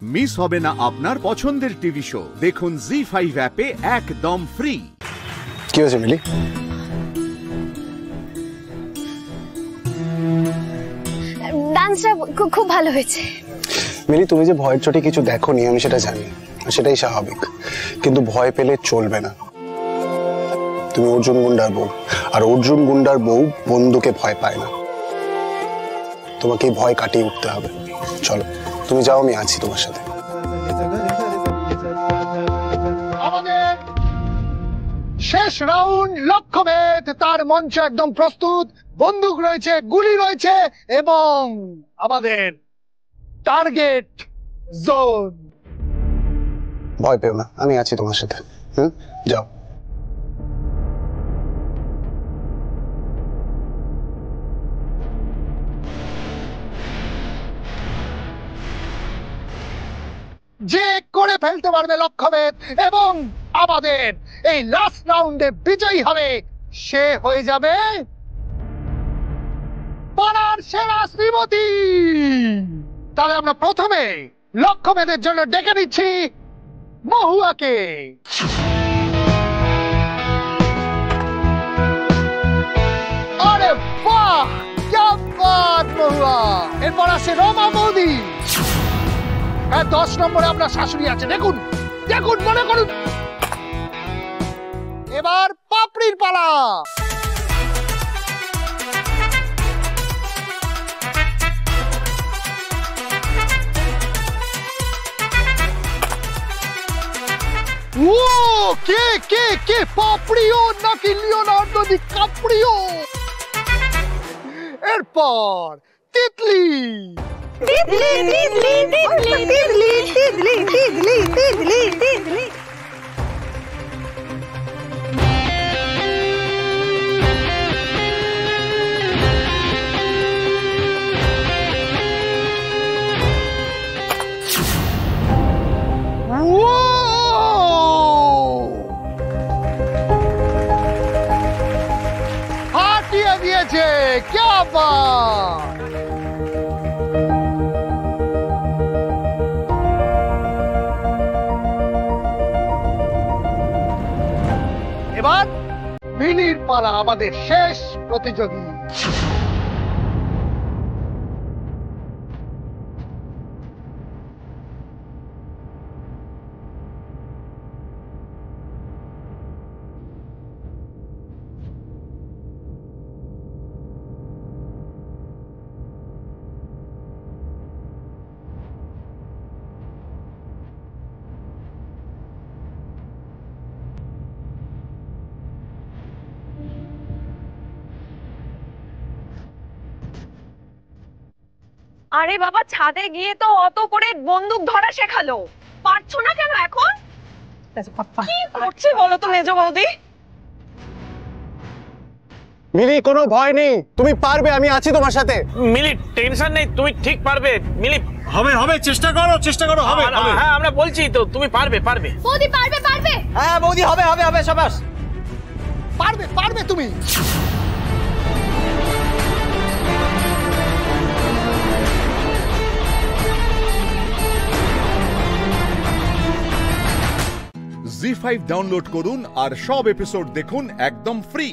Miss হবে না আপনার পছন্দের টিভি শো। দেখুন জি5 অ্যাপে একদম ফ্রি। কি হয়েছে মিলি? ডান্সটা খুব ভালো হয়েছে। মিলি, তুমি যে ভয়ের চোটে কিছু দেখোনি আমি সেটা জানি, সেটাই স্বাভাবিক, কিন্তু ভয় পেলে চলবে না। তুমি অর্জুন গুন্ডার বউ, আর অর্জুন গুন্ডার বউ বন্ধুকে ভয় পায় না। তোমাকে ভয় কাটিয়ে উঠতে হবে। চলো তুমি যাও, আমি আছি তোমার সাথে। আমাদের শেষ রাউন্ড লক্ষ্যভেদ, তার মঞ্চ একদম প্রস্তুত, বন্দুক রয়েছে, গুলি রয়েছে এবং আমাদের টার্গেট জোন। ভয় পেও না, আমি আছি তোমার সাথে। যাও। যে করে ফেলতে পারবে লক্ষ্যভেদ এবং আমাদের এই লাস্ট রাউন্ডে বিজয়ী হবে, সে হয়ে যাবে পাড়ার সেরা শ্রীমতী। তাহলে আমরা প্রথমে লক্ষ্যভেদের জন্য ডেকে নিচ্ছি মহুয়াকে। আরে বাহ, क्या बात মহুয়া। এরপর আসে রমা বৌদি। 10 নম্বরে আপনার শাশুড়ি আছে, দেখুন দেখুন, মনে করুন। এবার পাপড়ির পালা। ও কে কে কে, পাপড়িও নাকি লিওনার্দো ডিক্যাপ্রিও? এরপর তিতলি। তিতলি তিতলি তিতলি তিতলি তিতলি তিতলি তিতলি তিতলি। হাটিয়ে দিয়েছে, क्या बात। এবার মিলির পালা, আমাদের শেষ প্রতিযোগী। আরে বাবা, ছাদে গিয়ে তো অত করে বন্দুক ধরা শেখালো, পারছো না কেন এখন? কি করছে বলো তো মেজো বৌদি? মিলি, কোনো ভয় নেই, তুমি পারবে, আমি আছি তোমার সাথে। মিলি, টেনশন নেই, তুমি ঠিক পারবে। মিলি, হবে হবে, চেষ্টা করো, হবে। হ্যাঁ, আমরা বলছি তো, তুমি পারবে। বৌদি পারবে পারবে। হ্যাঁ বৌদি, হবে, শাবাশ। পারবে পারবে তুমি। জি5 ডাউনলোড করুন আর সব এপিসোড দেখুন একদম ফ্রি।